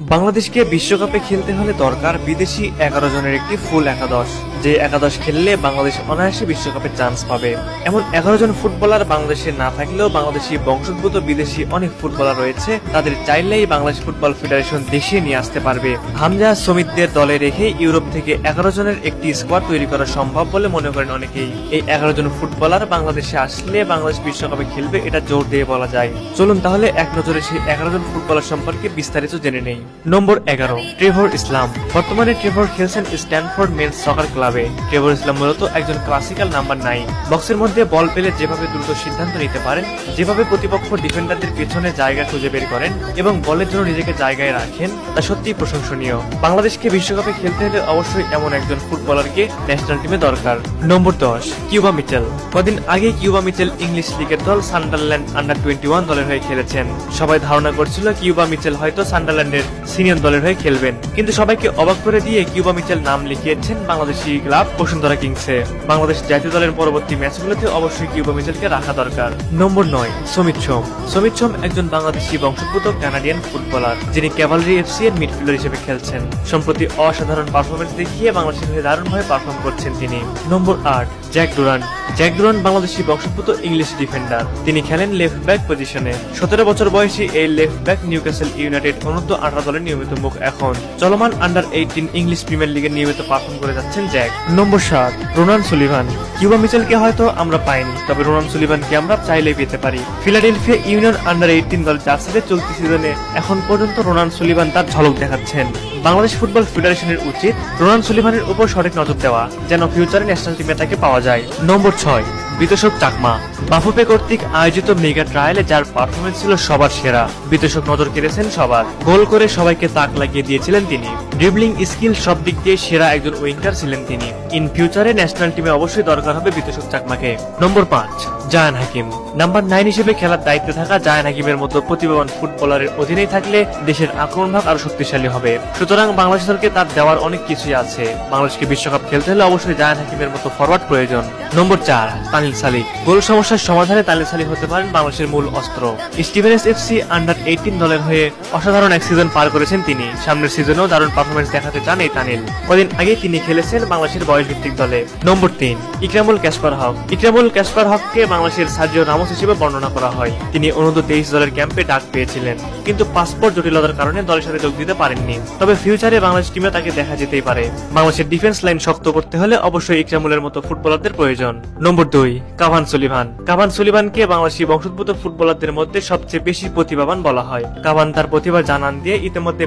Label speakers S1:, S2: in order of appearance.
S1: বাংলাদেশকে বিশ্বকাপে খেলতে হলে দরকার বিদেশি 11 জনের একটি ফুল একাদশ। যে একাদশ খেললে বাংলাদেশ অনায়াসে বিশ্বকাপে চান্স পাবে। এমন 11 জন ফুটবলার বাংলাদেশে না থাকলেও বাংলাদেশি বংশোদ্ভূত বিদেশি অনেক ফুটবলার রয়েছে, তাদের চাইলেই বাংলাদেশ ফুটবল ফেডারেশন দেশে নিয়ে আসতে পারবে। হামজা সমিতদের দলে রেখে ইউরোপ থেকে 11 জনের একটি স্কোয়াড তৈরি করা সম্ভব বলে মনে করেন অনেকেই। এই 11 জন ফুটবলার বাংলাদেশে আসলে বাংলাদেশ বিশ্বকাপে খেলবে, এটা জোর দিয়ে বলা যায়। চলুন তাহলে এক নজরে সেই 11 জন ফুটবলার সম্পর্কে বিস্তারিত জেনে নেই। নম্বর 11, ট্রেভর ইসলাম। বর্তমানে ট্রেভর খেলছেন স্ট্যানফোর্ড মেন্স সকার ক্লাবে। ট্রেভর ইসলাম মূলত একজন ক্লাসিক্যাল নাম্বার 9। বক্সের মধ্যে বল পেলে যেভাবে দ্রুত সিদ্ধান্ত নিতে পারেন, যেভাবে প্রতিপক্ষ ডিফেন্ডারদের পেছনে জায়গা খুঁজে বের করেন এবং বলের জন্য নিজেকে জায়গায় রাখেন, তা সত্যিই প্রশংসনীয়। বাংলাদেশকে বিশ্বকাপে খেলতে হলে অবশ্যই এমন একজন ফুটবলারকে ন্যাশনাল টিমে দরকার। নম্বর 10, কিউবা মিচেল। কদিন আগে কিউবা মিচেল ইংলিশ লিগের দল সান্ডারল্যান্ড আন্ডার 21 দলের হয়ে খেলেছেন। সবাই ধারণা করছিল কিউবা মিচেল হয়তো সান্ডারল্যান্ডের সিনিয়র দলের হয়ে খেলবেন, কিন্তু সবাইকে অবাক করে দিয়ে কিউবা মিচেল নাম লিখিয়েছেন বাংলাদেশি ক্লাব বসুন্ধরা কিংসে। বাংলাদেশ জাতীয় দলের পরবর্তী ম্যাচগুলোতে অবশ্যই কিউবা মিচেলকে রাখা দরকার। নম্বর 9, সমিত সোম। সমিত সোম একজন বাংলাদেশি বংশোদ্ভূত কানাডিয়ান ফুটবলার, যিনি ক্যাভালরি এফসি এর মিডফিল্ডার হিসেবে খেলছেন। সম্প্রতি অসাধারণ পারফরমেন্স দেখিয়ে বাংলাদেশের হয়ে দারুণভাবে পারফর্ম করছেন তিনি। নম্বর 8, Jack Durand. Jack Durand Bangladeshi বংশোদ্ভূত ইংলিশ ডিফেন্ডার, তিনি খেলেন লেফট ব্যাক পজিশনে। 17 বছর বয়সী এই লেফট ব্যাক নিউক্যাসল ইউনাইটেড অনূর্ধ্ব 18 দলের নিয়মিত মুখ এখন। চলমান আন্ডার 18 ইংলিশ প্রিমিয়ার লিগে নিয়মিত পারফর্ম করে যাচ্ছেন জ্যাক। নম্বর 7, রোনান সুলিভান। কিউবা মিচেলকে হয়তো আমরা পাইনি, তবে রোনান সুলিভানকে আমরা চাইলেই পেতে পারি। ফিলাডেলফিয়া ইউনিয়ন আন্ডার 18 দল জার্সিতে চলতি সিজনে এখন পর্যন্ত রোনান সুলিভান তার ঝলক দেখাচ্ছেন। বাংলাদেশ ফুটবল ফেডারেশনের উচিত রোনান সুলিভানের উপর সঠিক নজর দেওয়া, যেন ফিউচারে ন্যাশনাল টিমে তাকে পাওয়া যায়। নম্বর 6, বিতোষক চাকমা। বাফুফে কর্তৃক আয়োজিত মেগা ট্রায়ালে যার পারফরমেন্স ছিল সবার সেরা। বিতোষক নজর কেড়েছেন সবার, গোল করে সবাইকে তাক লাগিয়ে দিয়েছিলেন তিনি। ড্রিবলিং স্কিল সব দিক দিয়ে সেরা একজন উইঙ্গার ছিলেন তিনি। ইন ফিউচারে ন্যাশনাল টিমে অবশ্যই দরকার হবে বিতোষক চাকমাকে। নম্বর 5, জায়ান হাকিম। নাম্বার 9 হিসেবে খেলার দায়িত্বে থাকা জায়ান হাকিমের মতো প্রতিভাবান ফুটবলারের অধীনেই থাকলে দেশের আক্রমণ ভাগ আরো শক্তিশালী হবে। সুতরাং বাংলাদেশ দলকে তার দেওয়ার অনেক কিছুই আছে। বাংলাদেশকে বিশ্বকাপ খেলতে হলে অবশ্যই জায়ান হাকিমের মতো ফরওয়ার্ড প্রয়োজন। নম্বর 4, তানলিন সালিক। গোল সমস্যার সমাধানে তানলিন সালিক হতে পারেন বাংলাদেশের মূল অস্ত্র। স্টিভেনস এফসি আন্ডার 18 দলের হয়ে অসাধারণ এক সিজন পার করেছেন তিনি। সামনের সিজনেও দারুণ পারফরমেন্স দেখাতে চান এই তানিল। কদিন আগে তিনি খেলেছেন বাংলাদেশের বয়সভিত্তিক দলে। নম্বর 3, ইকরামুল ক্যাসপার হক। ইকরামুল ক্যাসপার হককে বাংলাদেশের সার্জিও রামোস হিসেবে বর্ণনা করা হয়। তিনি অনূর্ধ্ব 23 দলের ক্যাম্পে ডাক পেয়েছিলেন, কিন্তু পাসপোর্ট জটিলতার কারণে দলের সাথে যোগ দিতে পারেননি। তবে ফিউচারে বাংলাদেশ টিমে তাকে দেখা যেতেই পারে। বাংলাদেশের ডিফেন্স লাইন শক্ত করতে হলে অবশ্যই ইকরামুলের মতো ফুটবলারদের প্রয়োজন। নম্বর 2, কাভান সুলিভান। কাভান সুলিভানকে বাংলাদেশি বংশোদ্ভূত ফুটবলারদের মধ্যে সবচেয়ে বেশি প্রতিভাবান বলা হয়। কাভান তার প্রতিভা জানান দিয়ে ইতিমধ্যে